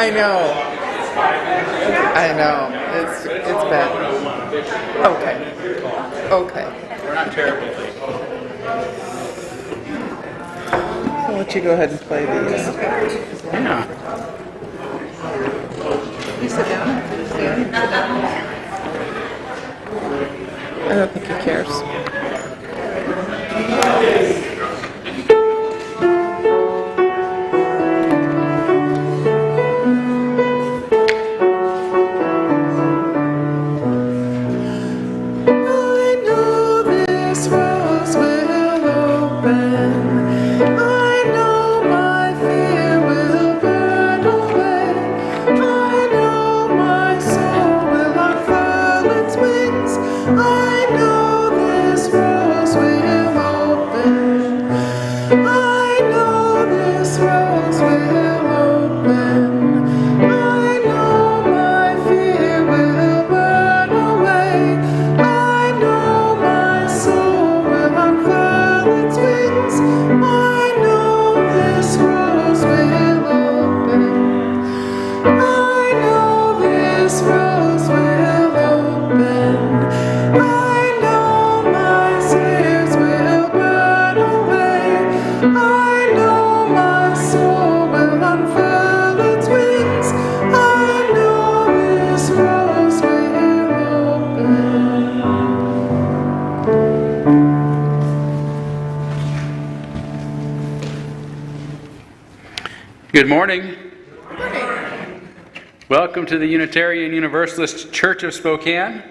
I know. I know. It's bad. Okay. We're not terribly late. I'll let you go ahead and play these. Yeah. You sit down. Yeah, sit down. I don't think he cares. Good morning. Welcome to the Unitarian Universalist Church of Spokane,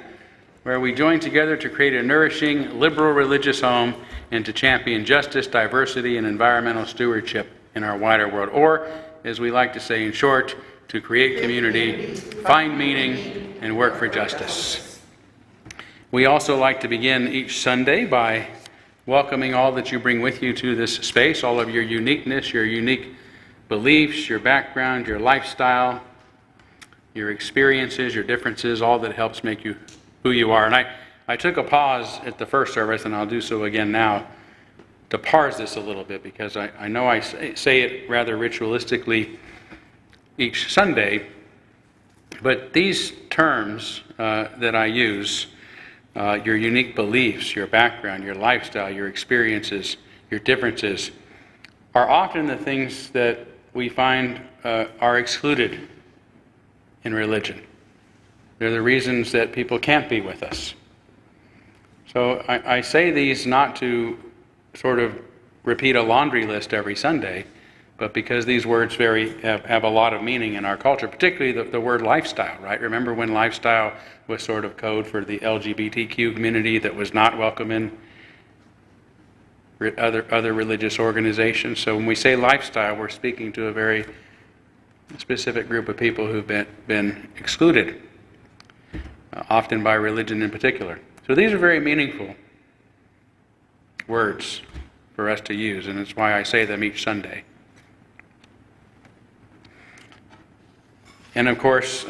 where we join together to create a nourishing, liberal religious home and to champion justice, diversity, and environmental stewardship in our wider world. Or, as we like to say in short, to create community, find meaning, and work for justice. We also like to begin each Sunday by welcoming all that you bring with you to this space, all of your uniqueness, your unique beliefs, your background, your lifestyle, your experiences, your differences, all that helps make you who you are. And I took a pause at the first service, and I'll do so again now, to parse this a little bit, because I know I say it rather ritualistically each Sunday, but these terms that I use, your unique beliefs, your background, your lifestyle, your experiences, your differences, are often the things that we find are excluded in religion. They're the reasons that people can't be with us. So I say these not to sort of repeat a laundry list every Sunday, but because these words have a lot of meaning in our culture, particularly the word lifestyle, right? Remember when lifestyle was sort of code for the LGBTQ community that was not welcome in other religious organizations? So when we say lifestyle, we're speaking to a very specific group of people who've been excluded, often by religion in particular. So these are very meaningful words for us to use, and it's why I say them each Sunday. And of course,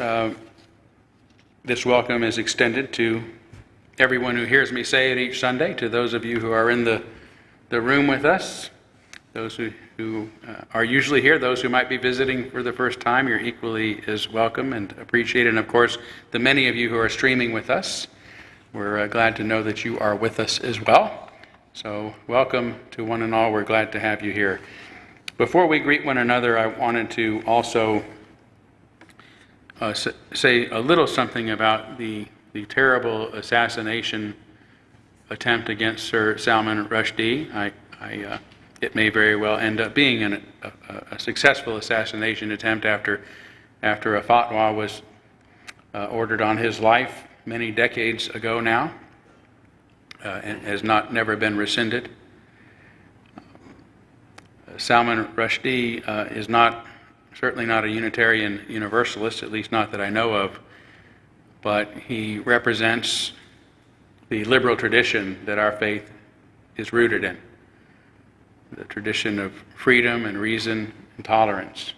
this welcome is extended to everyone who hears me say it each Sunday, to those of you who are in the room with us, those who are usually here, those who might be visiting for the first time. You're equally as welcome and appreciated. And of course, the many of you who are streaming with us, we're glad to know that you are with us as well. So welcome to one and all. We're glad to have you here. Before we greet one another, I wanted to also say a little something about the terrible assassination attempt against Sir Salman Rushdie. It may very well end up being a successful assassination attempt after a fatwa was ordered on his life many decades ago now, and has never been rescinded. Salman Rushdie is certainly not a Unitarian Universalist, at least not that I know of, but he represents the liberal tradition that our faith is rooted in, the tradition of freedom and reason and tolerance.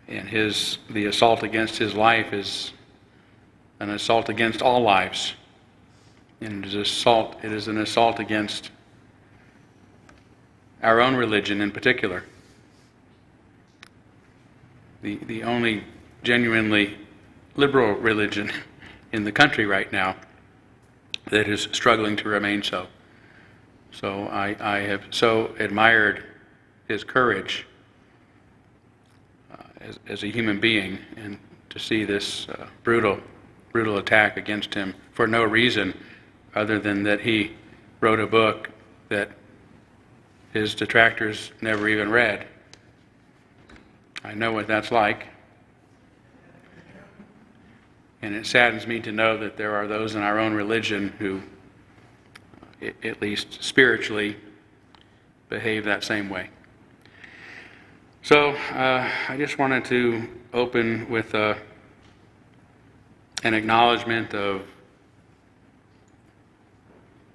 And the assault against his life is an assault against all lives, and it is an assault against our own religion in particular. the only genuinely liberal religion in the country right now that is struggling to remain so. So I have so admired his courage as a human being, and to see this brutal attack against him for no reason other than that he wrote a book that his detractors never even read. I know what that's like. And it saddens me to know that there are those in our own religion who, at least spiritually, behave that same way. So I just wanted to open with an acknowledgement of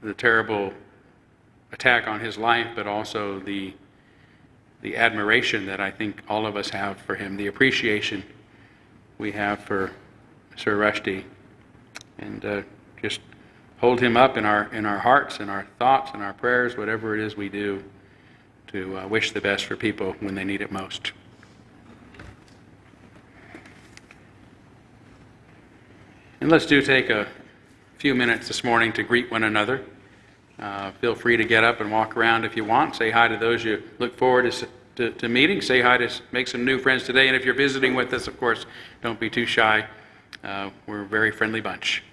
the terrible attack on his life, but also the admiration that I think all of us have for him, the appreciation we have for Sir Rushdie, and just hold him up in our hearts and our thoughts and our prayers, whatever it is we do, to wish the best for people when they need it most. And let's take a few minutes this morning to greet one another. Feel free to get up and walk around if you want. Say hi to those you look forward to meeting. Say hi to make some new friends today. And if you're visiting with us, of course, don't be too shy. We're a very friendly bunch.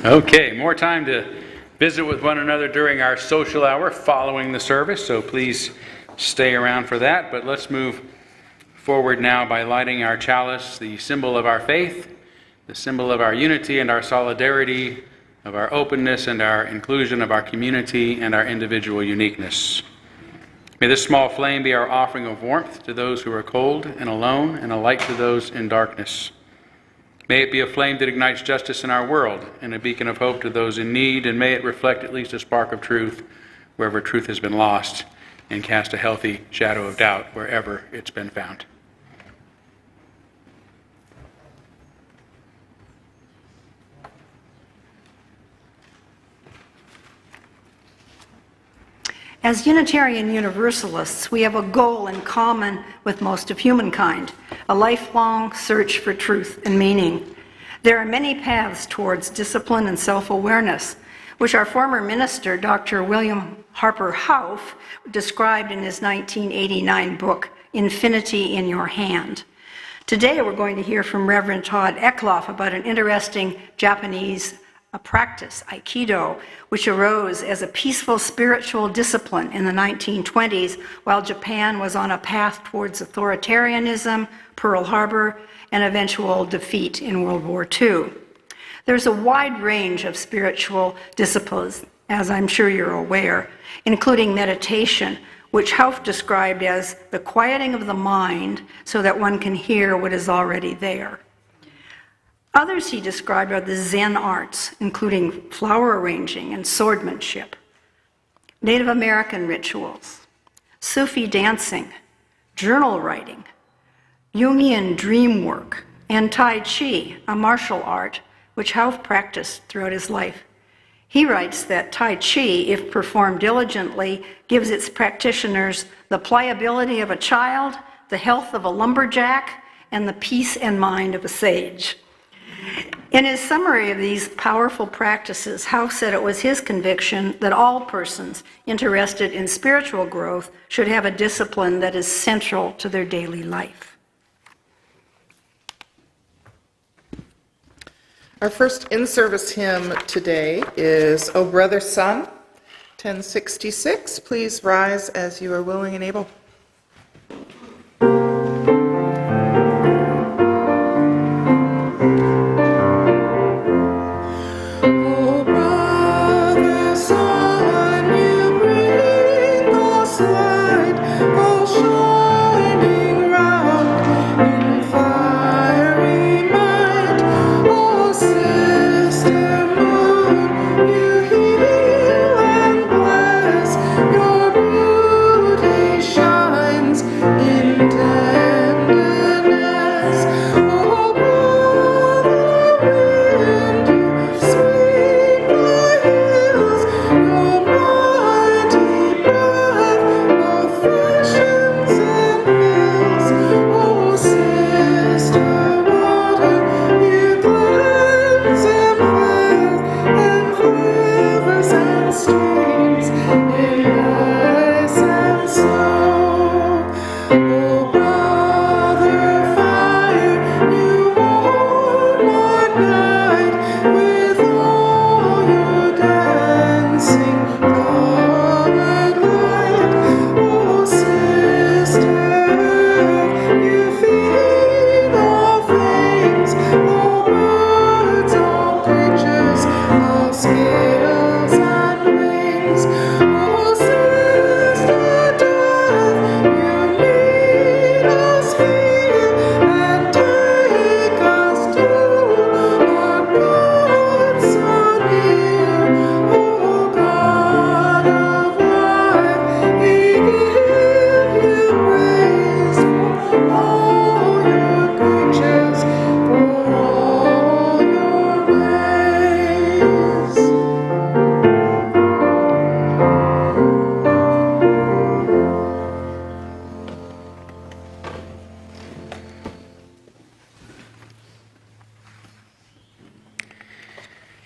Okay, more time to visit with one another during our social hour following the service, so please stay around for that. But let's move forward now by lighting our chalice, the symbol of our faith, the symbol of our unity and our solidarity, of our openness and our inclusion, of our community and our individual uniqueness. May this small flame be our offering of warmth to those who are cold and alone, and a light to those in darkness. May it be a flame that ignites justice in our world and a beacon of hope to those in need, and may it reflect at least a spark of truth wherever truth has been lost, and cast a healthy shadow of doubt wherever it's been found. As Unitarian Universalists, we have a goal in common with most of humankind, a lifelong search for truth and meaning. There are many paths towards discipline and self-awareness. which our former minister, Dr. William Harper Houff, described in his 1989 book, Infinity in Your Hand. Today we're going to hear from Reverend Todd Eckloff about an interesting Japanese practice, Aikido, which arose as a peaceful spiritual discipline in the 1920s while Japan was on a path towards authoritarianism, Pearl Harbor, and eventual defeat in World War II. There's a wide range of spiritual disciplines, as I'm sure you're aware, including meditation, which Houff described as the quieting of the mind so that one can hear what is already there. Others he described are the Zen arts, including flower arranging and swordsmanship, Native American rituals, Sufi dancing, journal writing, Jungian dream work, and Tai Chi, a martial art, which Houff practiced throughout his life. He writes that Tai Chi, if performed diligently, gives its practitioners the pliability of a child, the health of a lumberjack, and the peace and mind of a sage. In his summary of these powerful practices, Houff said it was his conviction that all persons interested in spiritual growth should have a discipline that is central to their daily life. Our first in-service hymn today is O Brother Sun, 1066. Please rise as you are willing and able.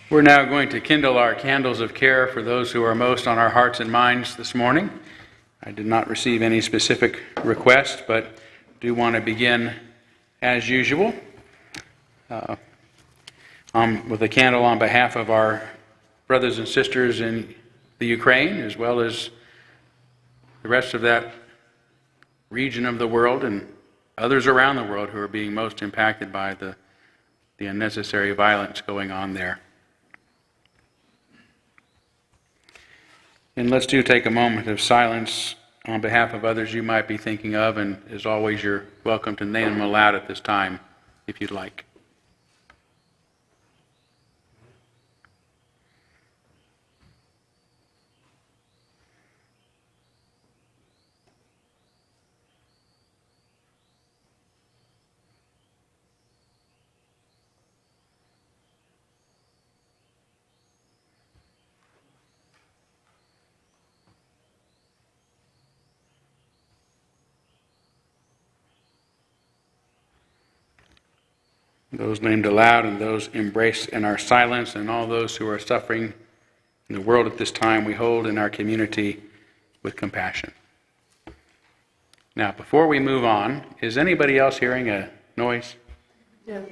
We're now going to kindle our candles of care for those who are most on our hearts and minds this morning. I did not receive any specific request, but do want to begin as usual with a candle on behalf of our brothers and sisters in the Ukraine, as well as the rest of that region of the world and others around the world who are being most impacted by the unnecessary violence going on there. And let's take a moment of silence on behalf of others you might be thinking of, and as always, you're welcome to name them aloud at this time if you'd like. Those named aloud and those embraced in our silence, and all those who are suffering in the world at this time, we hold in our community with compassion. Now, before we move on, is anybody else hearing a noise? Yes.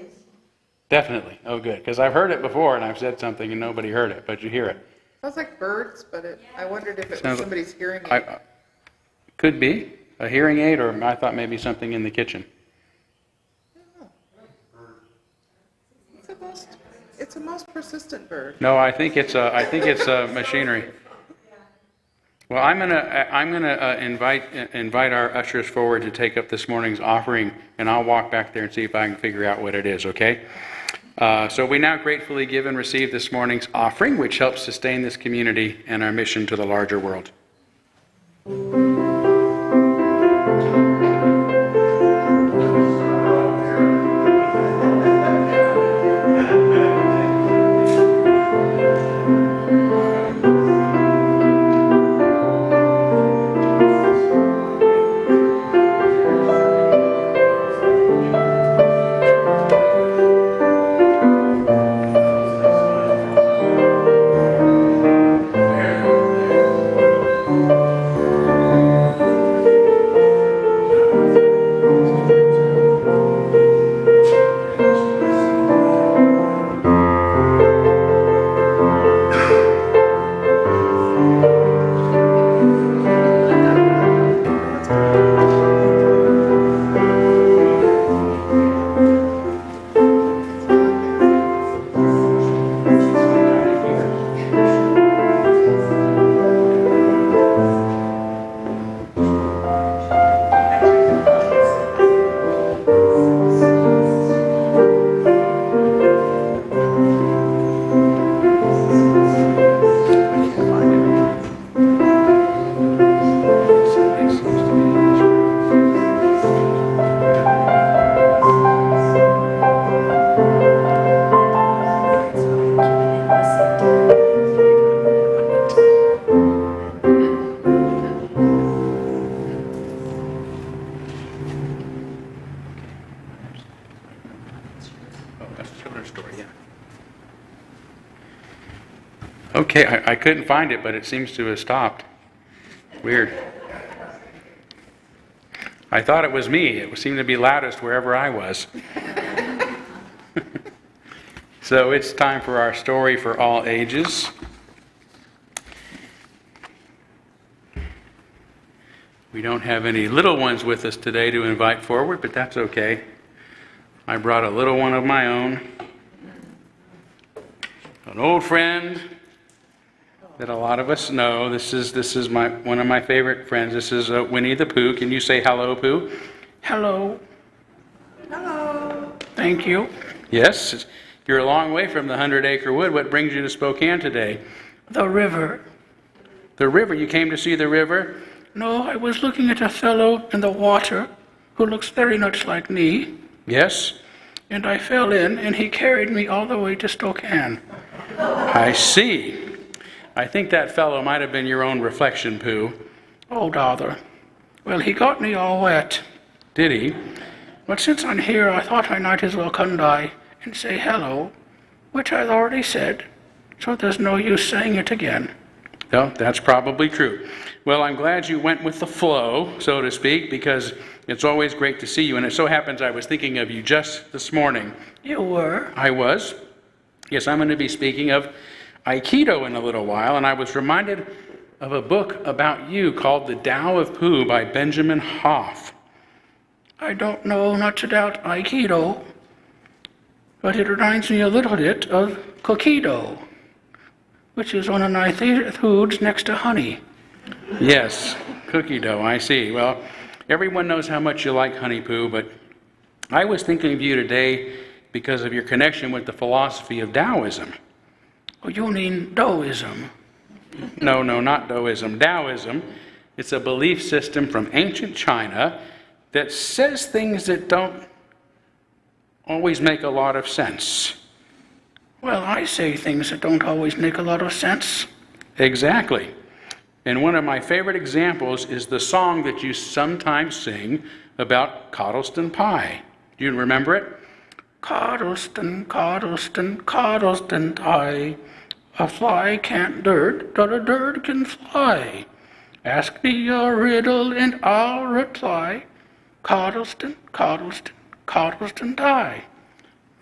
Definitely. Oh, good. Because I've heard it before and I've said something and nobody heard it, but you hear it. Sounds like birds, but I wondered if it Sounds was somebody's hearing aid. Could be a hearing aid, or I thought maybe something in the kitchen. It's a most persistent bird. No, I think it's machinery. Well, I'm gonna invite our ushers forward to take up this morning's offering, and I'll walk back there and see if I can figure out what it is. Okay. So we now gratefully give and receive this morning's offering, which helps sustain this community and our mission to the larger world. Okay, I couldn't find it, but it seems to have stopped. Weird. I thought it was me. It seemed to be loudest wherever I was. So it's time for our story for all ages. We don't have any little ones with us today to invite forward, but that's okay. I brought a little one of my own. An old friend that a lot of us know. This is one of my favorite friends. This is Winnie the Pooh. Can you say hello, Pooh? Hello. Hello. Thank you. Yes, you're a long way from the 100-acre wood. What brings you to Spokane today? The river. The river? You came to see the river? No, I was looking at a fellow in the water who looks very much like me, Yes. and I fell in, and he carried me all the way to Spokane. I see. I think that fellow might have been your own reflection, Pooh. Oh, bother. Well, he got me all wet. Did he? But since I'm here, I thought I might as well come by and say hello, which I've already said, so there's no use saying it again. No, that's probably true. Well, I'm glad you went with the flow, so to speak, because it's always great to see you. And it so happens I was thinking of you just this morning. You were? I was. Yes, I'm going to be speaking of Aikido in a little while, and I was reminded of a book about you called The Tao of Pooh by Benjamin Hoff. I don't know much about Aikido, but it reminds me a little bit of Kokido, which is one of my favorite foods next to honey. Yes, cookie dough, I see. Well, everyone knows how much you like honey, Pooh, but I was thinking of you today because of your connection with the philosophy of Taoism. Oh, you mean Taoism? No, not Taoism. Taoism, it's a belief system from ancient China that says things that don't always make a lot of sense. Well, I say things that don't always make a lot of sense. Exactly. And one of my favorite examples is the song that you sometimes sing about Coddleston pie. Do you remember it? Coddleston, Coddleston, Coddleston pie. A fly can't dirt, but a bird can fly. Ask me a riddle and I'll reply. Coddleston, Coddleston, Coddleston die.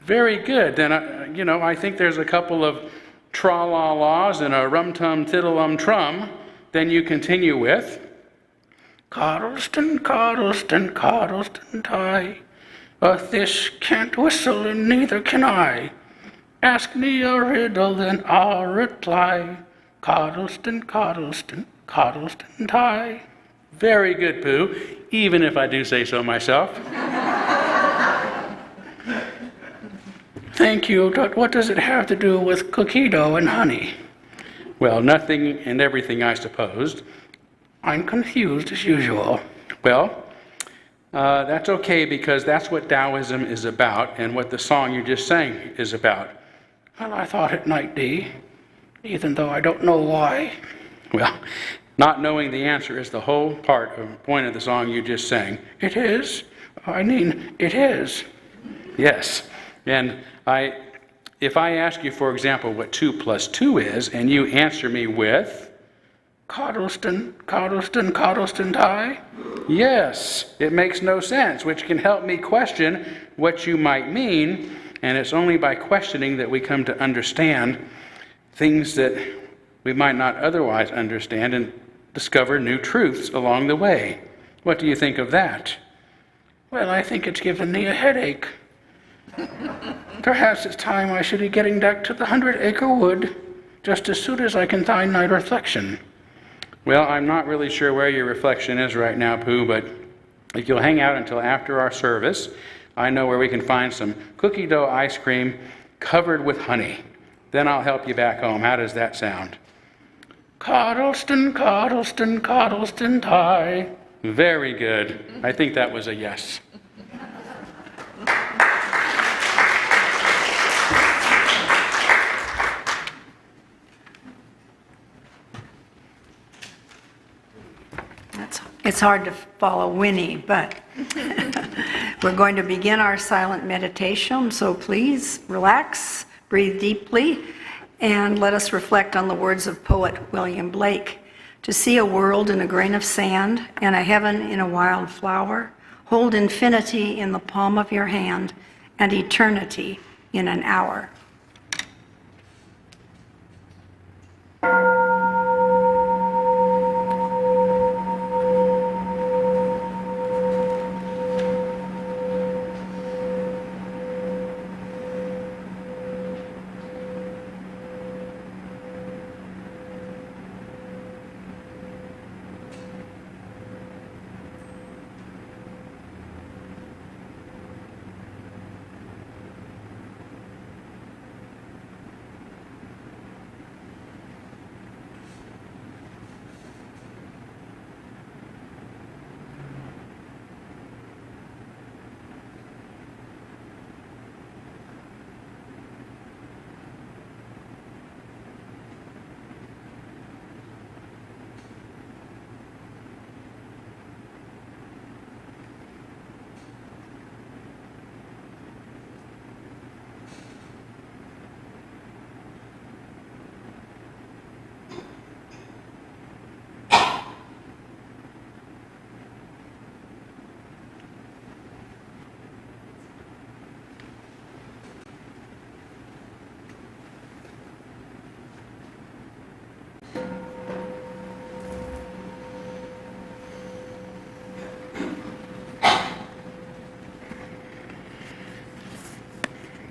Very good. Then, I think there's a couple of tra-la-las and a rum-tum-tiddle-um-trum. Then you continue with, Coddleston, Coddleston, Coddleston tie. A fish can't whistle and neither can I. Ask me a riddle and I'll reply. Coddleston, Coddleston, Coddleston tie. very good, Pooh, even if I do say so myself. Thank you, but what does it have to do with cookie dough and honey? Well, nothing and everything, I supposed. I'm confused as usual. Well, that's okay because that's what Taoism is about and what the song you just sang is about. Well, I thought it might be, even though I don't know why. Well, not knowing the answer is the whole point of the song you just sang. It is? It is. Yes. And if I ask you, for example, what 2 plus 2 is, and you answer me with, Coddleston, Coddleston, Coddleston tie? yes, it makes no sense, which can help me question what you might mean, and it's only by questioning that we come to understand things that we might not otherwise understand and discover new truths along the way. What do you think of that? Well, I think it's given me a headache. Perhaps it's time I should be getting back to the 100-acre wood just as soon as I can find my reflection. Well, I'm not really sure where your reflection is right now, Pooh, but if you'll hang out until after our service, I know where we can find some cookie dough ice cream covered with honey. Then I'll help you back home. How does that sound? Coddleston, Coddleston, Coddleston tie. Very good. I think that was a yes. It's hard to follow Winnie, but we're going to begin our silent meditation, so please relax, breathe deeply, and let us reflect on the words of poet William Blake. To see a world in a grain of sand and a heaven in a wild flower, hold infinity in the palm of your hand and eternity in an hour.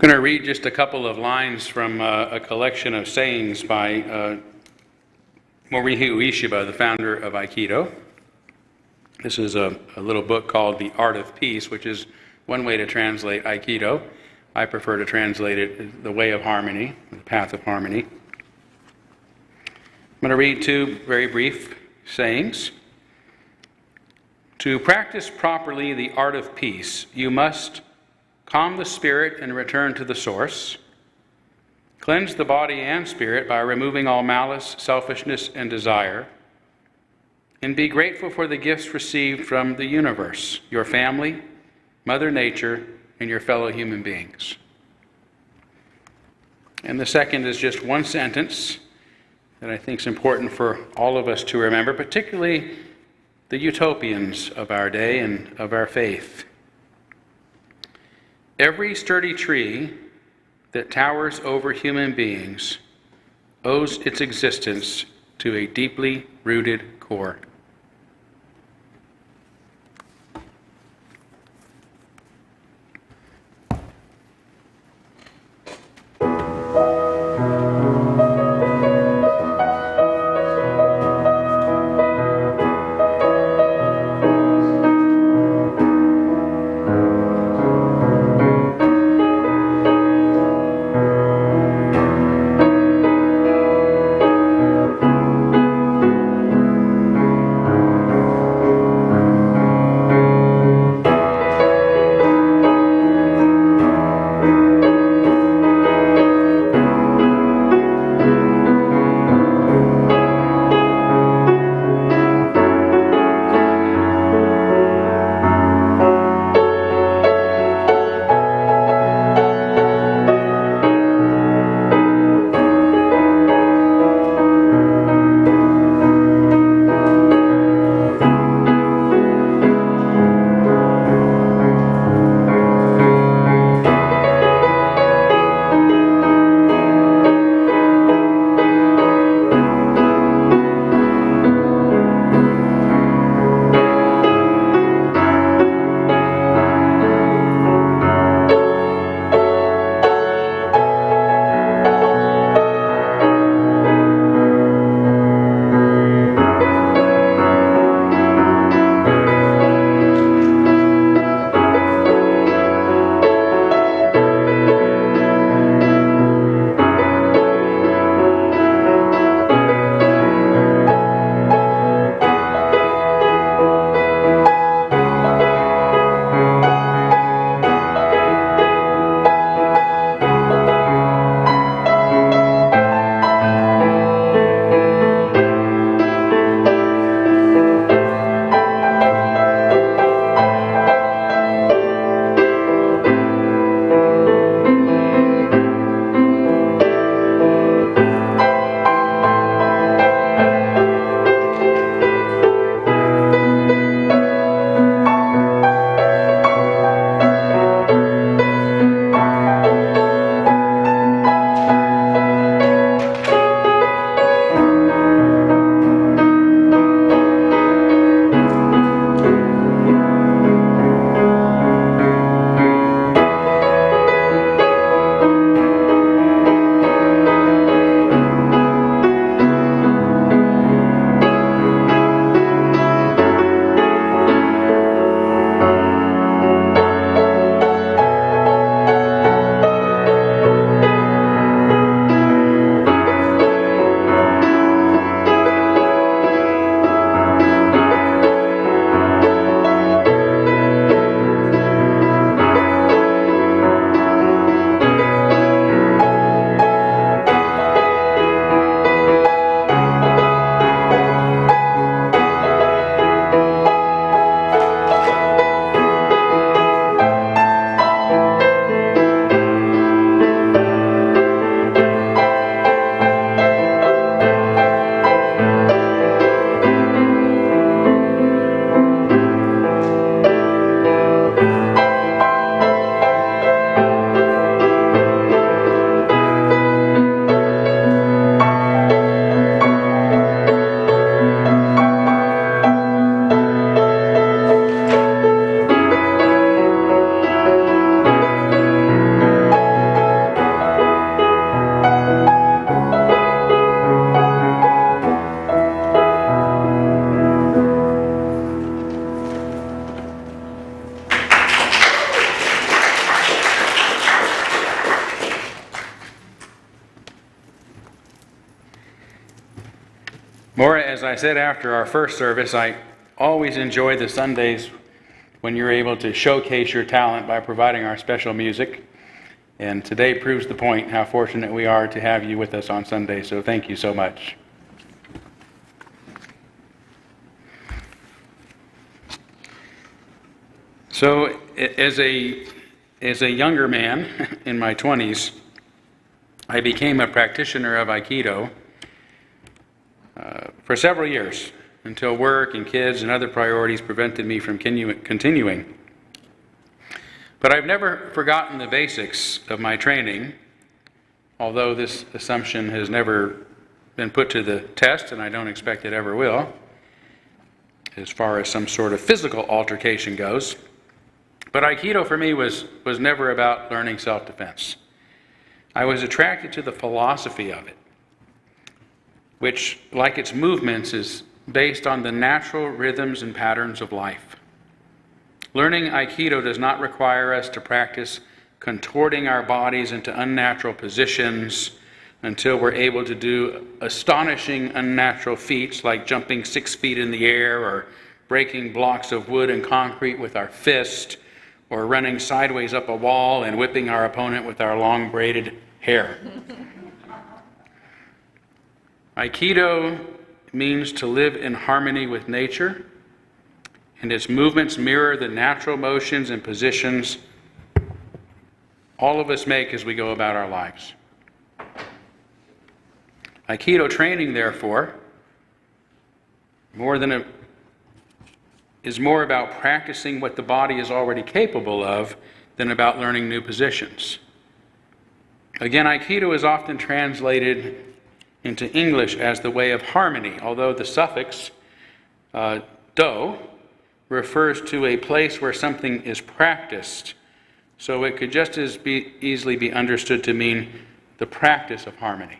I'm going to read just a couple of lines from a collection of sayings by Morihei Ueshiba, the founder of Aikido. This is a little book called The Art of Peace, which is one way to translate Aikido. I prefer to translate it as the way of harmony, the path of harmony. I'm going to read 2 very brief sayings. To practice properly the art of peace, you must calm the spirit and return to the source. Cleanse the body and spirit by removing all malice, selfishness, and desire. And be grateful for the gifts received from the universe, your family, Mother Nature, and your fellow human beings. And the second is just one sentence that I think is important for all of us to remember, particularly the utopians of our day and of our faith. Every sturdy tree that towers over human beings owes its existence to a deeply rooted core. Maura, as I said after our first service, I always enjoy the Sundays when you're able to showcase your talent by providing our special music. And today proves the point how fortunate we are to have you with us on Sunday, so thank you so much. So as a younger man in my 20s, I became a practitioner of Aikido for several years until work and kids and other priorities prevented me from continuing. But I've never forgotten the basics of my training, although this assumption has never been put to the test, and I don't expect it ever will, as far as some sort of physical altercation goes. But Aikido for me was never about learning self-defense. I was attracted to the philosophy of it, which, like its movements, is based on the natural rhythms and patterns of life. Learning Aikido does not require us to practice contorting our bodies into unnatural positions until we're able to do astonishing unnatural feats like jumping 6 feet in the air or breaking blocks of wood and concrete with our fist or running sideways up a wall and whipping our opponent with our long braided hair. Aikido means to live in harmony with nature, and its movements mirror the natural motions and positions all of us make as we go about our lives. Aikido training, therefore, is more about practicing what the body is already capable of than about learning new positions. Again, Aikido is often translated into English as the way of harmony, although the suffix do refers to a place where something is practiced, so it could just as easily be understood to mean the practice of harmony.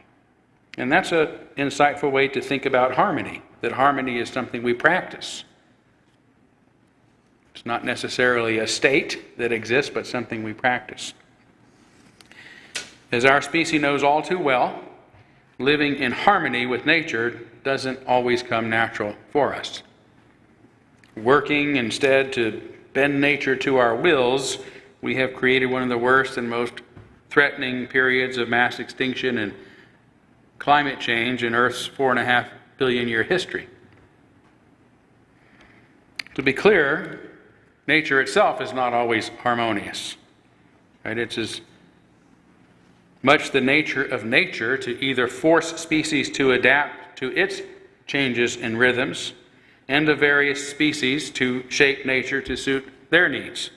And that's an insightful way to think about harmony, that harmony is something we practice. It's not necessarily a state that exists, but something we practice. As our species knows all too well, living in harmony with nature doesn't always come natural for us. Working instead to bend nature to our wills, we have created one of the worst and most threatening periods of mass extinction and climate change in Earth's 4.5 billion year history. To be clear, nature itself is not always harmonious. Right? It's as much the nature of nature to either force species to adapt to its changes and rhythms, and of various species to shape nature to suit their needs.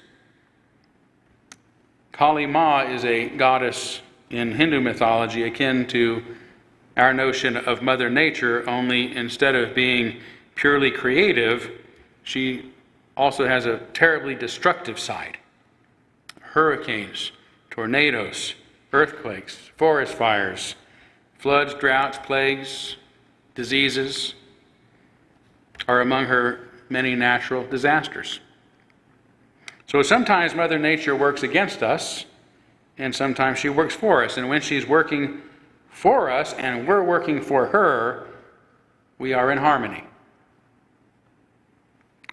Kali Ma is a goddess in Hindu mythology akin to our notion of Mother Nature, only instead of being purely creative, she also has a terribly destructive side. Hurricanes, tornadoes, earthquakes, forest fires, floods, droughts, plagues, diseases are among her many natural disasters. So sometimes Mother Nature works against us, and sometimes she works for us. And when she's working for us and we're working for her, we are in harmony,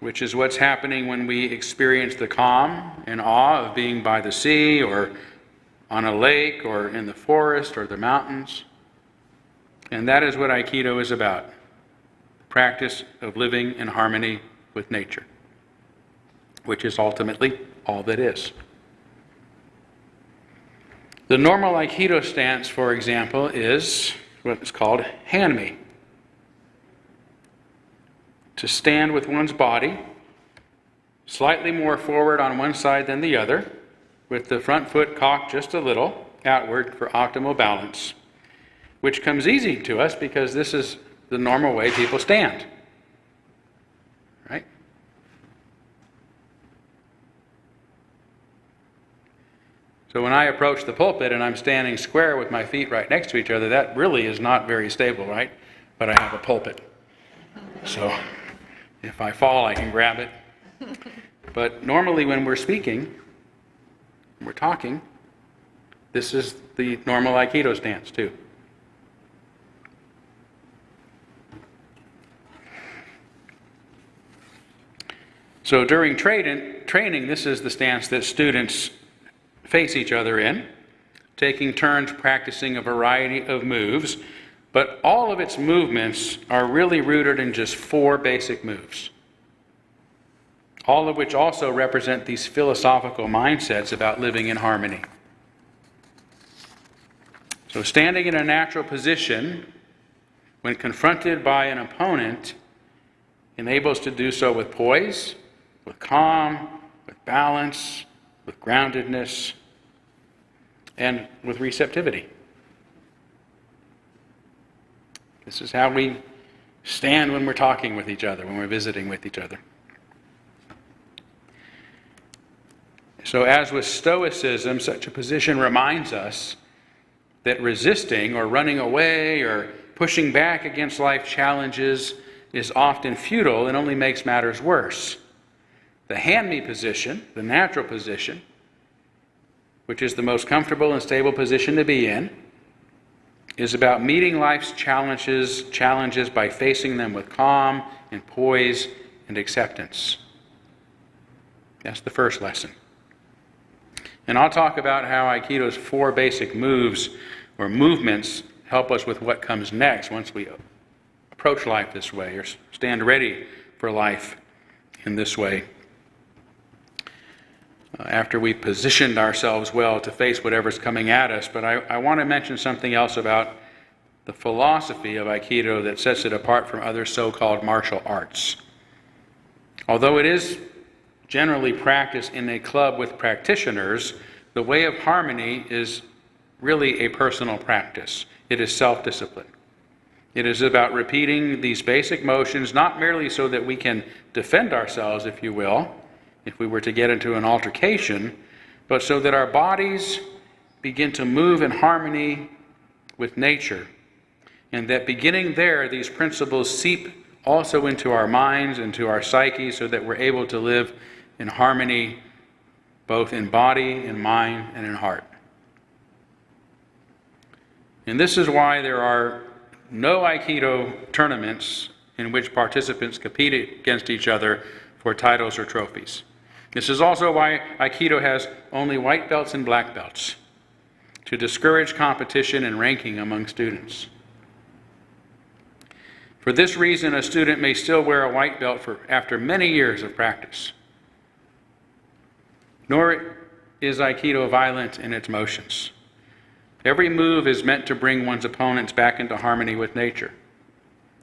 which is what's happening when we experience the calm and awe of being by the sea or on a lake or in the forest or the mountains. And that is what Aikido is about, the practice of living in harmony with nature, which is ultimately all that is. The normal Aikido stance, for example, is what is called hanmi. To stand with one's body slightly more forward on one side than the other, with the front foot cocked just a little outward for optimal balance, which comes easy to us because this is the normal way people stand. Right? So when I approach the pulpit and I'm standing square with my feet right next to each other, that really is not very stable, right? But I have a pulpit. So if I fall, I can grab it. But normally when we're speaking, we're talking, this is the normal Aikido stance too. So during training, this is the stance that students face each other in, taking turns practicing a variety of moves, but all of its movements are really rooted in just 4 basic moves, all of which also represent these philosophical mindsets about living in harmony. So So standing in a natural position when confronted by an opponent enables to do so with poise, with calm, with balance, with groundedness, and with receptivity. This is how we stand when we're talking with each other, when we're visiting with each other. So as with Stoicism, such a position reminds us that resisting or running away or pushing back against life challenges is often futile and only makes matters worse. The hand-me position, the natural position, which is the most comfortable and stable position to be in, is about meeting life's challenges by facing them with calm and poise and acceptance. That's the first lesson. And I'll talk about how Aikido's 4 basic moves or movements help us with what comes next once we approach life this way or stand ready for life in this way. After we've positioned ourselves well to face whatever's coming at us. But I want to mention something else about the philosophy of Aikido that sets it apart from other so-called martial arts. Although it is generally practiced in a club with practitioners, the way of harmony is really a personal practice. It is self-discipline. It is about repeating these basic motions, not merely so that we can defend ourselves, if you will, if we were to get into an altercation, but so that our bodies begin to move in harmony with nature. And that beginning there, these principles seep also into our minds, into our psyche, so that we're able to live in harmony both in body, in mind, and in heart. And this is why there are no Aikido tournaments in which participants compete against each other for titles or trophies. This is also why Aikido has only white belts and black belts, to discourage competition and ranking among students. For this reason, a student may still wear a white belt after many years of practice. Nor is Aikido violent in its motions. Every move is meant to bring one's opponents back into harmony with nature.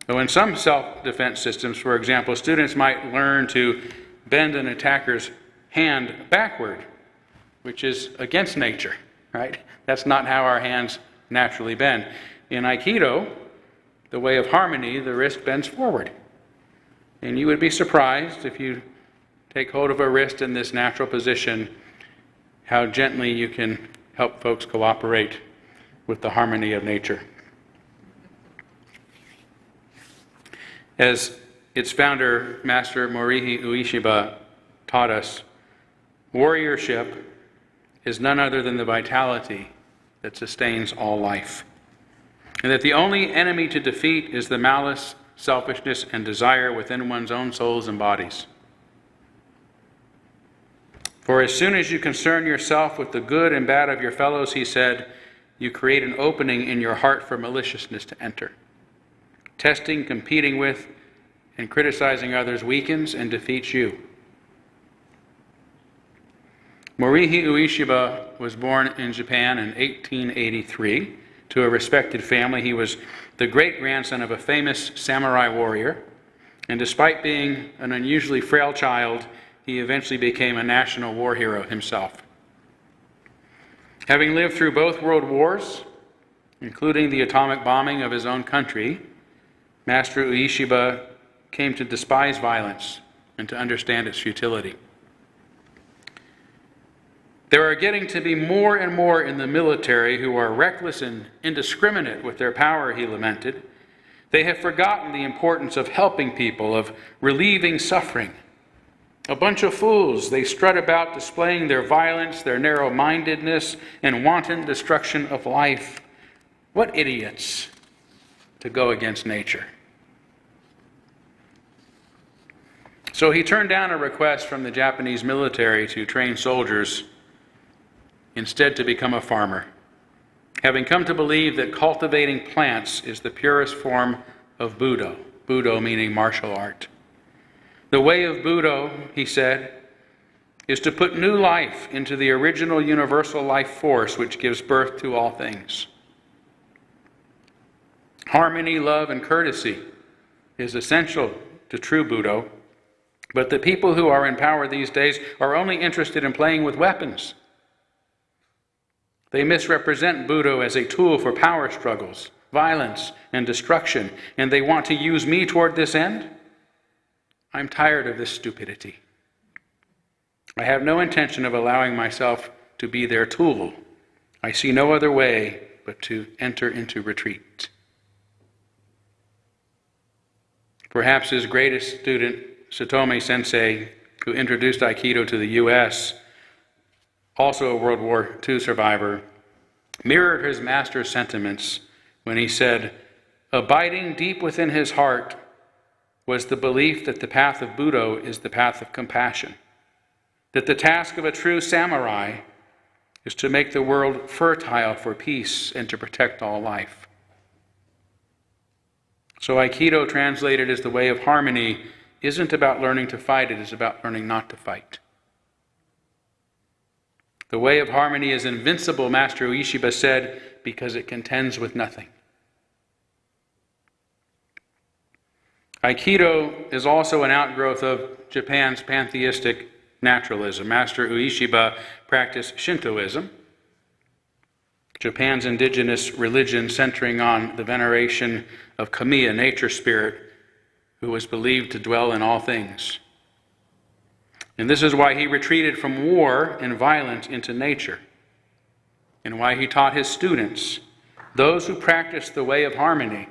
So in some self-defense systems, for example, students might learn to bend an attacker's hand backward, which is against nature, right? That's not how our hands naturally bend. In Aikido, the way of harmony, the wrist bends forward. And you would be surprised if you take hold of a wrist in this natural position, how gently you can help folks cooperate with the harmony of nature. As its founder, Master Morihei Ueshiba, taught us, warriorship is none other than the vitality that sustains all life. And that the only enemy to defeat is the malice, selfishness, and desire within one's own souls and bodies. For as soon as you concern yourself with the good and bad of your fellows, he said, you create an opening in your heart for maliciousness to enter. Testing, competing with, and criticizing others weakens and defeats you. Morihei Ueshiba was born in Japan in 1883 to a respected family. He was the great-grandson of a famous samurai warrior, and despite being an unusually frail child, he eventually became a national war hero himself. Having lived through both world wars, including the atomic bombing of his own country, Master Ueshiba came to despise violence and to understand its futility. There are getting to be more and more in the military who are reckless and indiscriminate with their power, he lamented. They have forgotten the importance of helping people, of relieving suffering. A bunch of fools, they strut about displaying their violence, their narrow-mindedness, and wanton destruction of life. What idiots to go against nature. So he turned down a request from the Japanese military to train soldiers, instead to become a farmer, having come to believe that cultivating plants is the purest form of Budo, Budo meaning martial art. The way of Budo, he said, is to put new life into the original universal life force which gives birth to all things. Harmony, love, and courtesy is essential to true Budo, but the people who are in power these days are only interested in playing with weapons. They misrepresent Budo as a tool for power struggles, violence, and destruction, and they want to use me toward this end. I'm tired of this stupidity. I have no intention of allowing myself to be their tool. I see no other way but to enter into retreat. Perhaps his greatest student, Satomi Sensei, who introduced Aikido to the U.S., also a World War II survivor, mirrored his master's sentiments when he said, abiding deep within his heart was the belief that the path of Budo is the path of compassion, that the task of a true samurai is to make the world fertile for peace and to protect all life. So Aikido, translated as the way of harmony, isn't about learning to fight, it is about learning not to fight. The way of harmony is invincible, Master Ueshiba said, because it contends with nothing. Aikido is also an outgrowth of Japan's pantheistic naturalism. Master Ueshiba practiced Shintoism, Japan's indigenous religion centering on the veneration of Kamiya, nature spirit, who was believed to dwell in all things. And this is why he retreated from war and violence into nature, and why he taught his students, those who practice the way of harmony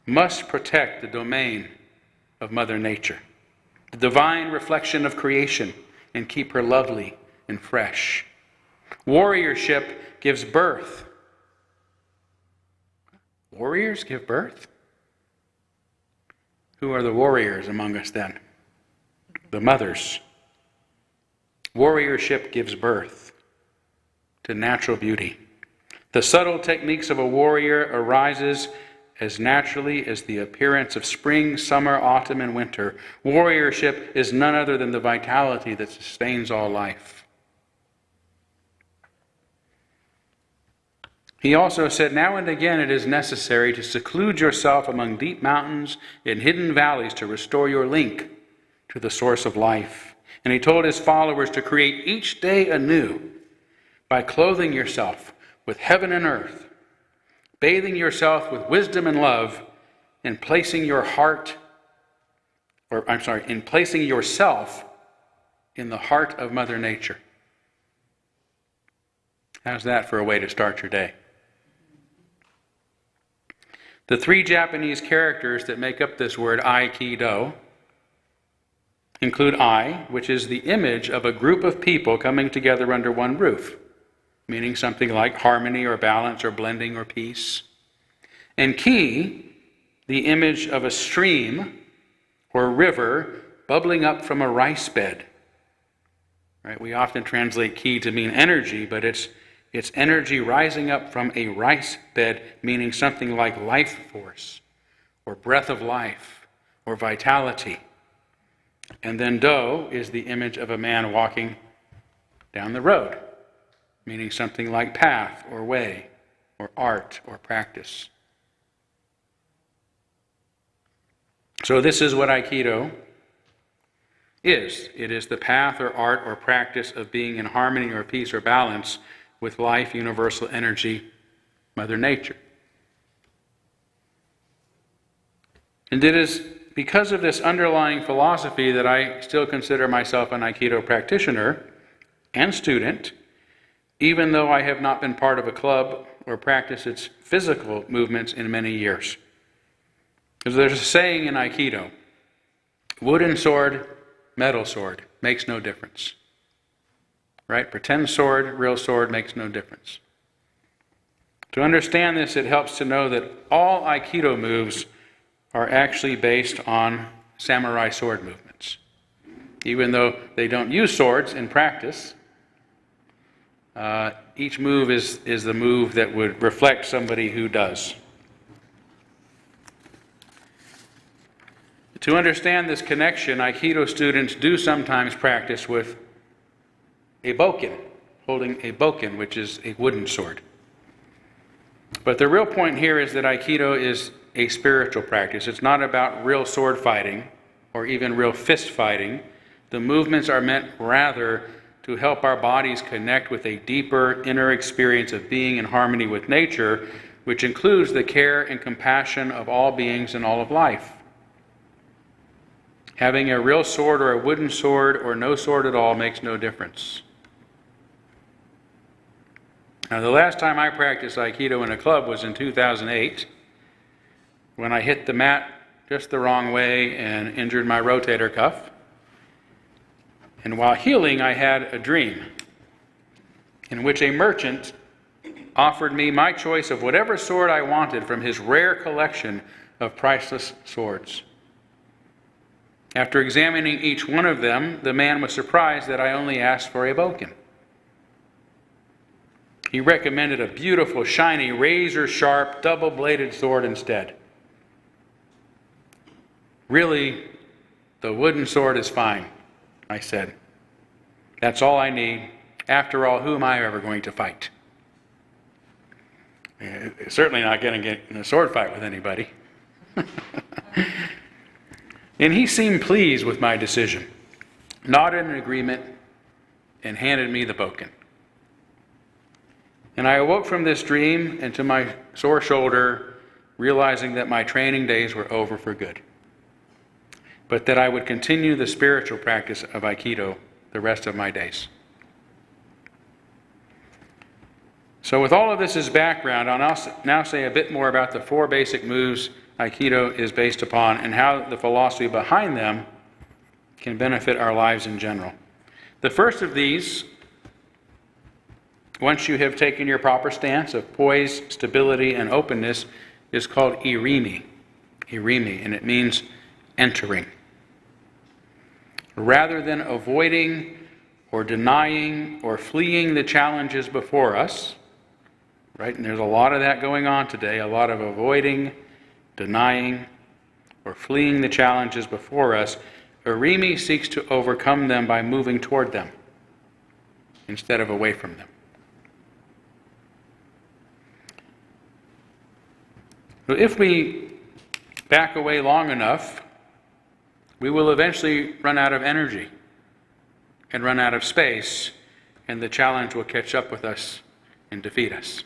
must protect the domain of Mother Nature, the divine reflection of creation, and keep her lovely and fresh. Warriorship gives birth. Warriors give birth? Who are the warriors among us then? The mothers. Warriorship gives birth to natural beauty. The subtle techniques of a warrior arises as naturally as the appearance of spring, summer, autumn, and winter. Warriorship is none other than the vitality that sustains all life. He also said, now and again it is necessary to seclude yourself among deep mountains and hidden valleys to restore your link to the source of life. And he told his followers to create each day anew by clothing yourself with heaven and earth, bathing yourself with wisdom and love, and placing yourself in the heart of Mother Nature. How's that for a way to start your day? The three Japanese characters that make up this word, Aikido, include I, which is the image of a group of people coming together under one roof, meaning something like harmony or balance or blending or peace. And Ki, the image of a stream or river bubbling up from a rice bed. Right? We often translate Ki to mean energy, but it's energy rising up from a rice bed, meaning something like life force or breath of life or vitality. And then Do is the image of a man walking down the road, meaning something like path or way or art or practice. So this is what Aikido is. It is the path or art or practice of being in harmony or peace or balance with life, universal energy, Mother Nature. And it is because of this underlying philosophy that I still consider myself an Aikido practitioner and student, even though I have not been part of a club or practiced its physical movements in many years. Because there's a saying in Aikido, wooden sword, metal sword, makes no difference. Right? Pretend sword, real sword makes no difference. To understand this, it helps to know that all Aikido moves are actually based on samurai sword movements. Even though they don't use swords in practice, each move is the move that would reflect somebody who does. To understand this connection, Aikido students do sometimes practice with a bokken, holding a bokken, which is a wooden sword. But the real point here is that Aikido is a spiritual practice. It's not about real sword fighting or even real fist fighting. The movements are meant rather to help our bodies connect with a deeper inner experience of being in harmony with nature, which includes the care and compassion of all beings in all of life. Having a real sword or a wooden sword or no sword at all makes no difference. Now, the last time I practiced Aikido in a club was in 2008, when I hit the mat just the wrong way and injured my rotator cuff. And while healing, I had a dream in which a merchant offered me my choice of whatever sword I wanted from his rare collection of priceless swords. After examining each one of them, the man was surprised that I only asked for a bokken. He recommended a beautiful, shiny, razor-sharp, double-bladed sword instead. Really, the wooden sword is fine, I said. That's all I need. After all, who am I ever going to fight? Certainly not going to get in a sword fight with anybody. And he seemed pleased with my decision, nodded in agreement, and handed me the bokken. And I awoke from this dream and to my sore shoulder, realizing that my training days were over for good, but that I would continue the spiritual practice of Aikido the rest of my days. So with all of this as background, I'll now say a bit more about the 4 basic moves Aikido is based upon and how the philosophy behind them can benefit our lives in general. The first of these, once you have taken your proper stance of poise, stability, and openness, is called irimi. Irimi, and it means entering. Rather than avoiding or denying or fleeing the challenges before us, right? And there's a lot of that going on today, a lot of avoiding, denying, or fleeing the challenges before us. Irimi seeks to overcome them by moving toward them instead of away from them. So if we back away long enough, we will eventually run out of energy and run out of space, and the challenge will catch up with us and defeat us.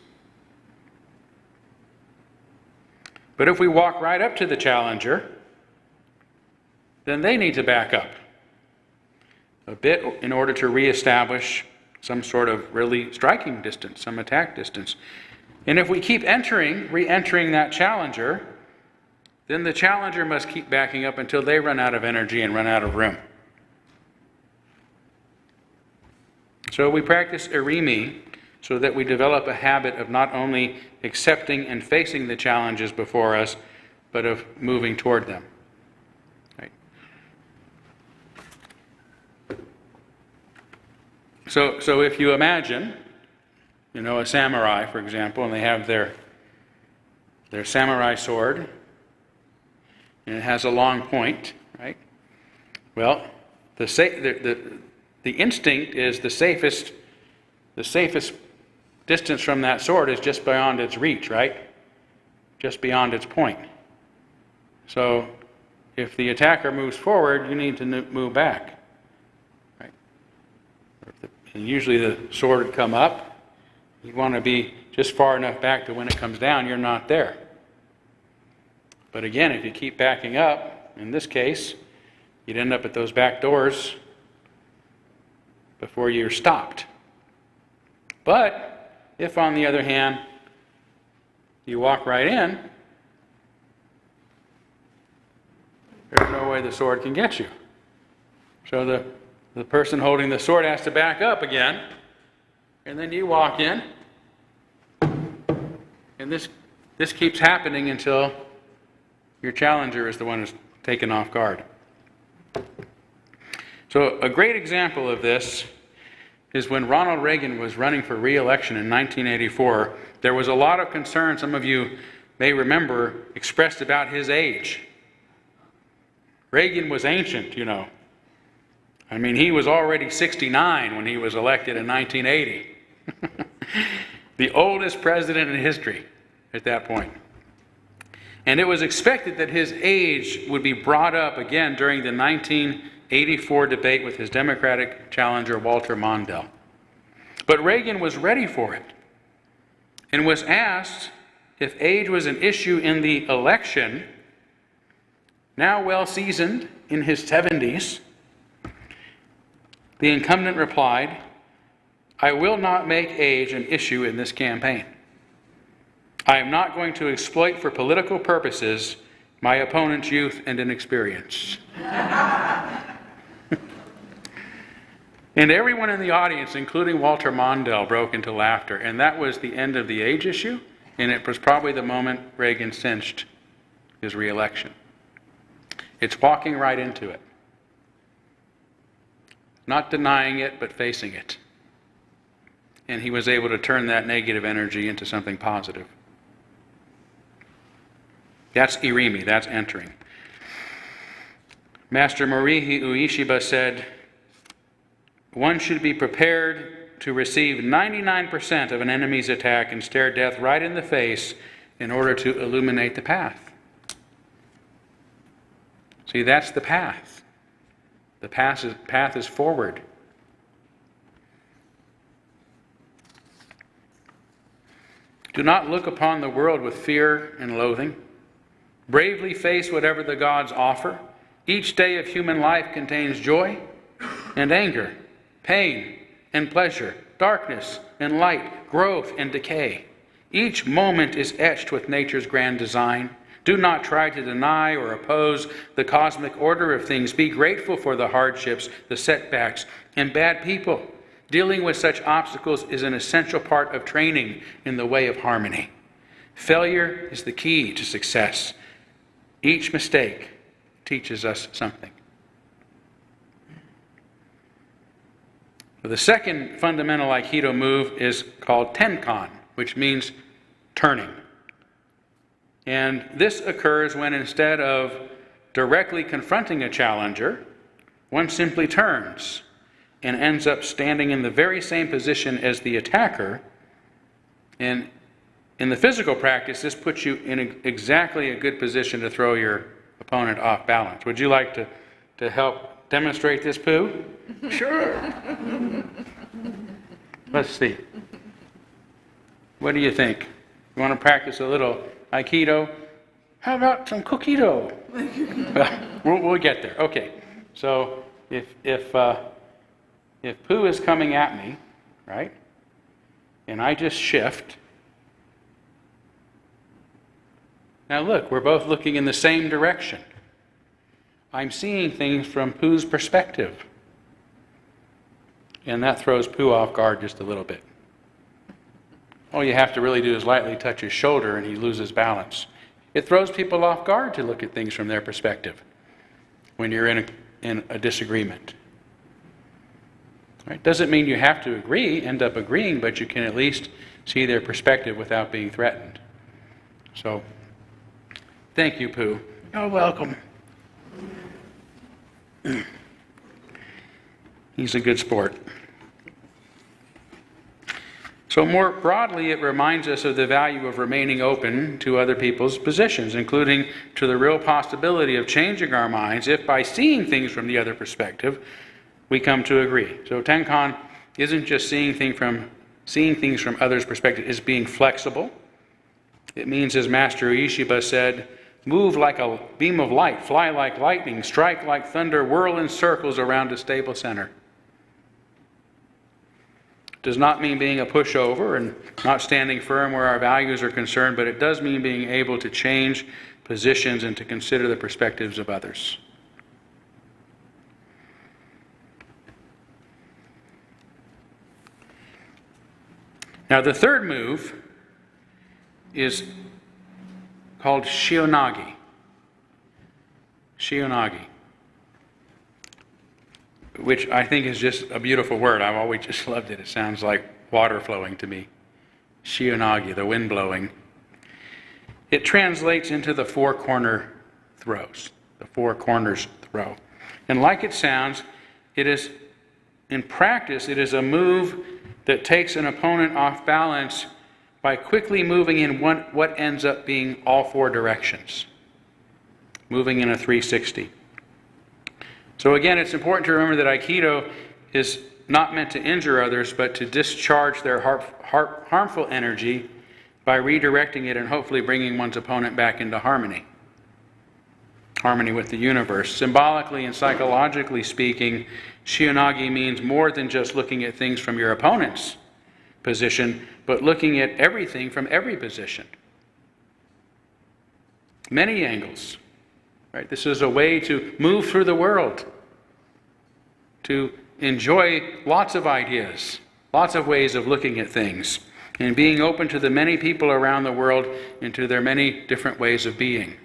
But if we walk right up to the challenger, then they need to back up a bit in order to reestablish some sort of really striking distance, some attack distance. And if we keep re-entering that challenger, then the challenger must keep backing up until they run out of energy and run out of room. So we practice irimi so that we develop a habit of not only accepting and facing the challenges before us, but of moving toward them. Right? So if you imagine, a samurai, for example, and they have their samurai sword, and it has a long point, right? Well, the instinct is the safest distance from that sword is just beyond its reach, right? Just beyond its point. So if the attacker moves forward, you need to move back. Right? And usually the sword would come up. You want to be just far enough back that when it comes down, you're not there. But again, if you keep backing up, in this case, you'd end up at those back doors before you're stopped. But if, on the other hand, you walk right in, there's no way the sword can get you. So the person holding the sword has to back up again, and then you walk in, and this keeps happening until your challenger is the one who's taken off guard. So a great example of this is when Ronald Reagan was running for re-election in 1984, there was a lot of concern, some of you may remember, expressed about his age. Reagan was ancient, I mean, he was already 69 when he was elected in 1980. The oldest president in history. at that point. And it was expected that his age would be brought up again during the 1984 debate with his Democratic challenger, Walter Mondale. But Reagan was ready for it and was asked if age was an issue in the election. Now well seasoned in his 70s, the incumbent replied, "I will not make age an issue in this campaign. I am not going to exploit for political purposes my opponent's youth and inexperience." And everyone in the audience, including Walter Mondale, broke into laughter. And that was the end of the age issue, and it was probably the moment Reagan cinched his reelection. It's walking right into it. Not denying it, but facing it. And he was able to turn that negative energy into something positive. That's irimi, that's entering. Master Morihei Ueshiba said, "One should be prepared to receive 99% of an enemy's attack and stare death right in the face in order to illuminate the path." See, that's the path. The path is forward. Do not look upon the world with fear and loathing. Bravely face whatever the gods offer. Each day of human life contains joy and anger, pain and pleasure, darkness and light, growth and decay. Each moment is etched with nature's grand design. Do not try to deny or oppose the cosmic order of things. Be grateful for the hardships, the setbacks, and bad people. Dealing with such obstacles is an essential part of training in the way of harmony. Failure is the key to success. Each mistake teaches us something. The second fundamental Aikido move is called Tenkan, which means turning. And this occurs when instead of directly confronting a challenger, one simply turns and ends up standing in the very same position as the attacker. And in the physical practice, this puts you in exactly a good position to throw your opponent off balance. Would you like to help demonstrate this, Pooh? Sure. Let's see. What do you think? You want to practice a little Aikido? How about some cookie-dough? We'll get there. Okay. So if Pooh is coming at me, right, and I just shift. Now look, we're both looking in the same direction. I'm seeing things from Pooh's perspective. And that throws Pooh off guard just a little bit. All you have to really do is lightly touch his shoulder and he loses balance. It throws people off guard to look at things from their perspective when you're in a disagreement. Right? Doesn't mean you have to end up agreeing, but you can at least see their perspective without being threatened. So, thank you, Pooh. You're welcome. He's a good sport. So more broadly, it reminds us of the value of remaining open to other people's positions, including to the real possibility of changing our minds if by seeing things from the other perspective, we come to agree. So Tenkan isn't just seeing things from others' perspective, it's being flexible. It means, as Master Ueshiba said, move like a beam of light, fly like lightning, strike like thunder, whirl in circles around a stable center. Does not mean being a pushover and not standing firm where our values are concerned, but it does mean being able to change positions and to consider the perspectives of others. Now the third move is called Shionagi. Shionagi, which I think is just a beautiful word. I've always just loved it. It sounds like water flowing to me. Shionagi, the wind blowing. It translates into the four corner throws, the four corners throw. And like it sounds, it is, in practice, it is a move that takes an opponent off balance by quickly moving in what ends up being all four directions, moving in a 360. So again, it's important to remember that Aikido is not meant to injure others, but to discharge their harmful energy by redirecting it and hopefully bringing one's opponent back into harmony with the universe. Symbolically and psychologically speaking, Shionagi means more than just looking at things from your opponent's position, but looking at everything from every position. Many angles. Right? This is a way to move through the world, to enjoy lots of ideas, lots of ways of looking at things, and being open to the many people around the world and to their many different ways of being.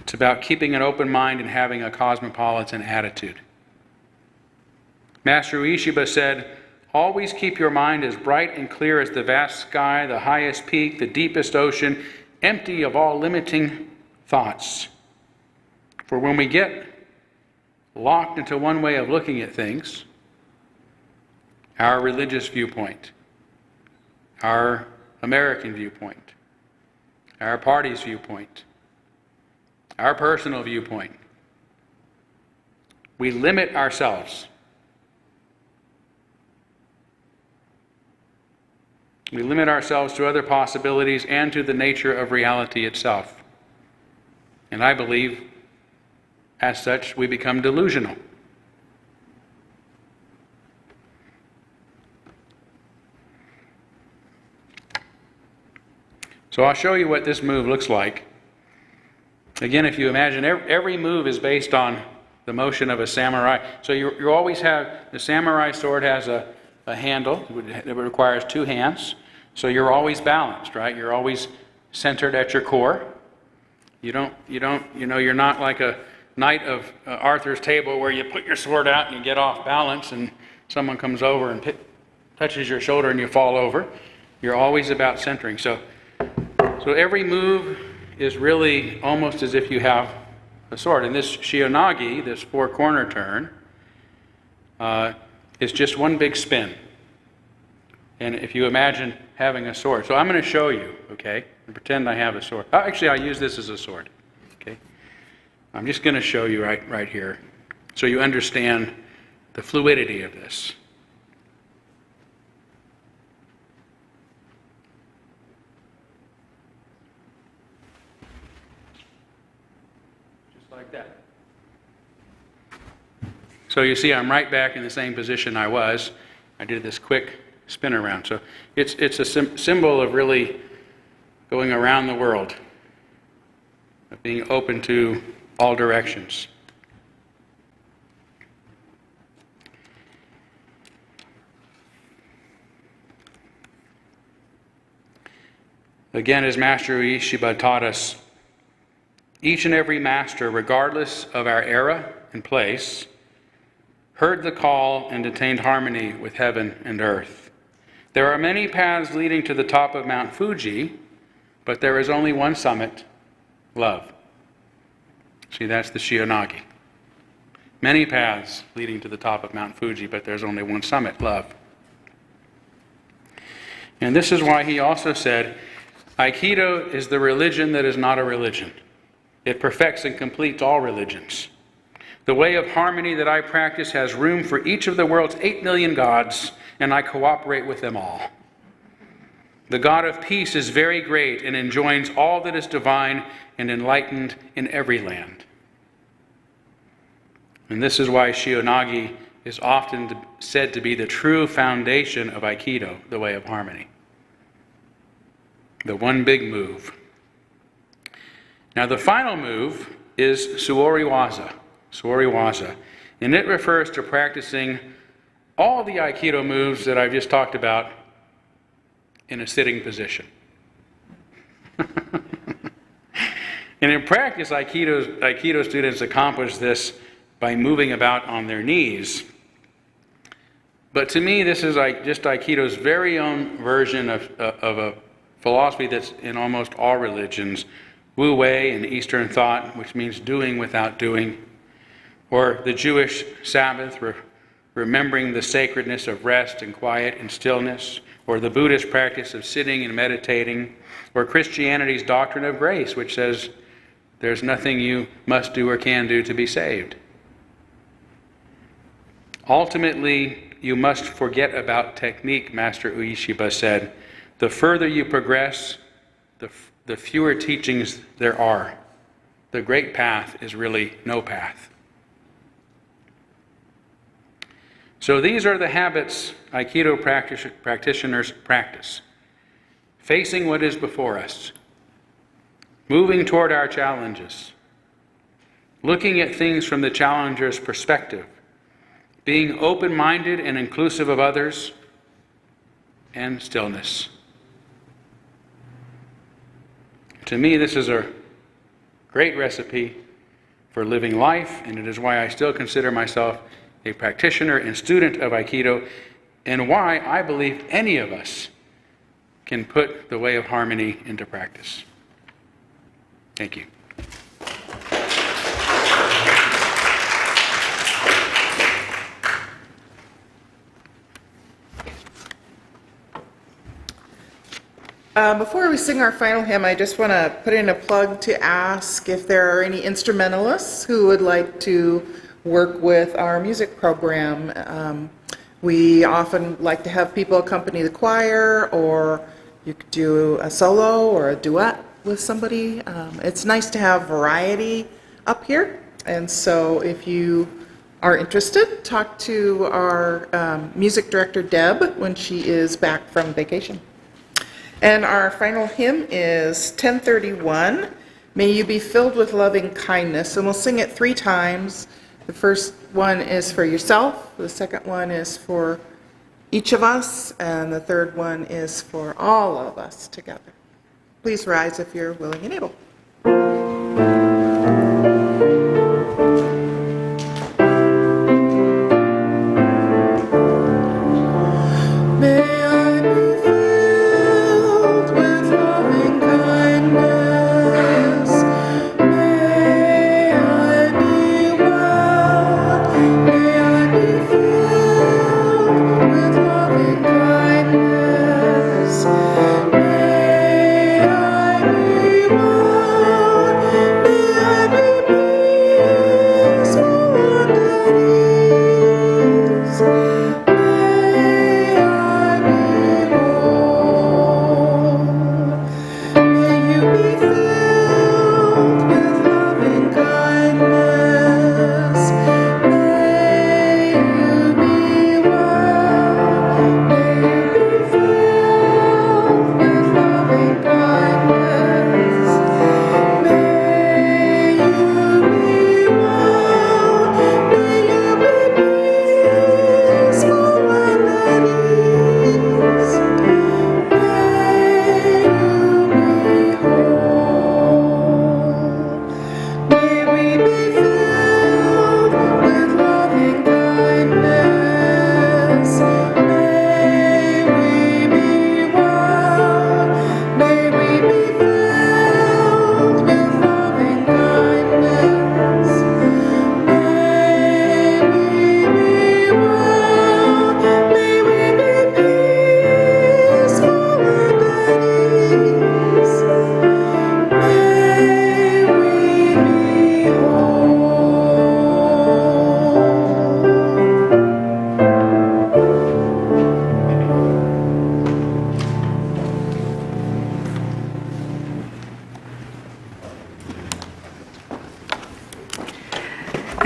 It's about keeping an open mind and having a cosmopolitan attitude. Master Ueshiba said, "Always keep your mind as bright and clear as the vast sky, the highest peak, the deepest ocean, empty of all limiting thoughts. For when we get locked into one way of looking at things, our religious viewpoint, our American viewpoint, our party's viewpoint, our personal viewpoint, we limit ourselves. We limit ourselves to other possibilities and to the nature of reality itself. And I believe, as such, we become delusional. So I'll show you what this move looks like. Again, if you imagine, every move is based on the motion of a samurai. So you always have, the samurai sword has a handle that requires two hands. So you're always balanced, right? You're always centered at your core. You're not like a knight of Arthur's table where you put your sword out and you get off balance and someone comes over and touches your shoulder and you fall over. You're always about centering. So every move is really almost as if you have a sword. And this Shionagi, this four-corner turn, is just one big spin. And if you imagine having a sword. So I'm going to show you, okay? And pretend I have a sword. Actually, I use this as a sword, okay? I'm just going to show you right here so you understand the fluidity of this. Just like that. So you see I'm right back in the same position I was. I did this quick spin around. So it's a symbol of really going around the world, of being open to all directions. Again, as Master Ueshiba taught us, each and every master, regardless of our era and place, heard the call and attained harmony with heaven and earth. There are many paths leading to the top of Mount Fuji, but there is only one summit, love. See, that's the Shionagi. Many paths leading to the top of Mount Fuji, but there's only one summit, love. And this is why he also said, Aikido is the religion that is not a religion. It perfects and completes all religions. The way of harmony that I practice has room for each of the world's 8 million gods, and I cooperate with them all. The God of peace is very great and enjoins all that is divine and enlightened in every land. And this is why Shionagi is often said to be the true foundation of Aikido, the way of harmony. The one big move. Now the final move is Suoriwaza. Suoriwaza. And it refers to practicing all the Aikido moves that I've just talked about in a sitting position. And in practice, Aikido students accomplish this by moving about on their knees. But to me, this is just Aikido's very own version of a philosophy that's in almost all religions. Wu Wei in Eastern thought, which means doing without doing. Or the Jewish Sabbath, remembering the sacredness of rest and quiet and stillness, or the Buddhist practice of sitting and meditating, or Christianity's doctrine of grace, which says there's nothing you must do or can do to be saved. Ultimately, you must forget about technique, Master Ueshiba said. The further you progress, the fewer teachings there are. The great path is really no path. So these are the habits Aikido practitioners practice. Facing what is before us, moving toward our challenges, looking at things from the challenger's perspective, being open-minded and inclusive of others, and stillness. To me, this is a great recipe for living life, and it is why I still consider myself a practitioner and student of Aikido, and why I believe any of us can put the way of harmony into practice. Thank you. Before we sing our final hymn, I just want to put in a plug to ask if there are any instrumentalists who would like to work with our music program. We often like to have people accompany the choir, or you could do a solo or a duet with somebody. It's nice to have variety up here, and so if you are interested, talk to our music director, Deb, when she is back from vacation. And our final hymn is 1031, May You Be Filled with Loving Kindness, and we'll sing it 3 times. The first one is for yourself, the second one is for each of us, and the third one is for all of us together. Please rise if you're willing and able.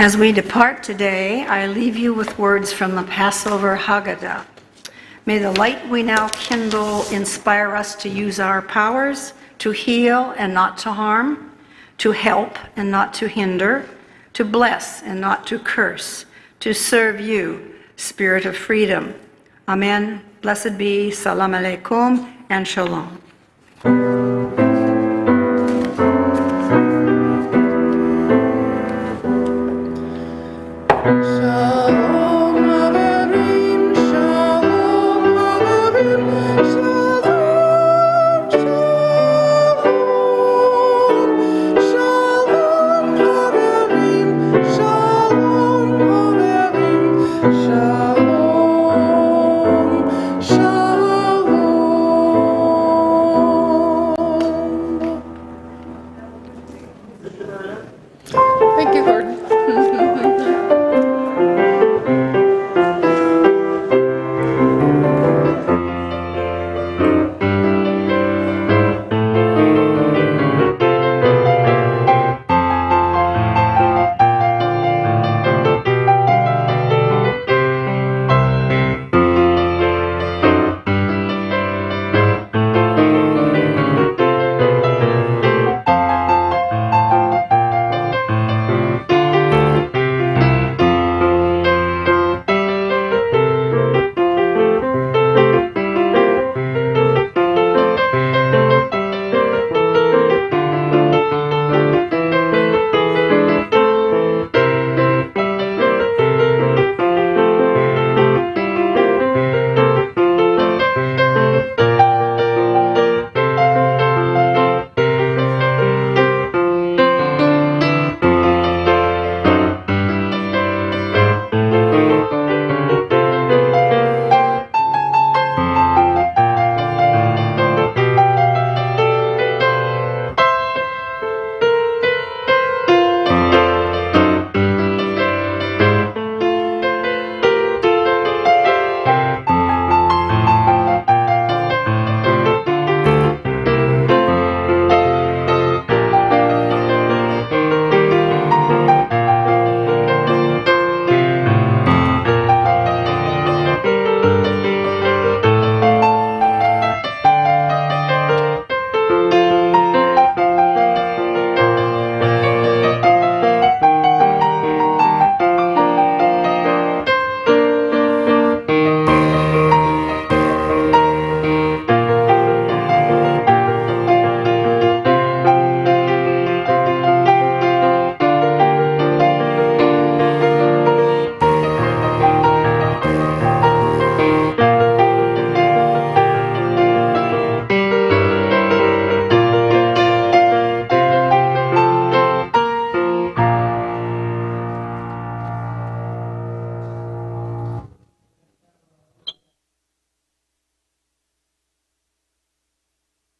As we depart today, I leave you with words from the Passover Haggadah. May the light we now kindle inspire us to use our powers to heal and not to harm, to help and not to hinder, to bless and not to curse, to serve you, Spirit of freedom. Amen. Blessed be, Salam Alaikum, and Shalom. Shalom Aleichem, Shalom Aleichem, Shalom, Shalom, Shalom Aleichem, Shalom Aleichem, Shalom. Mr. Burnham.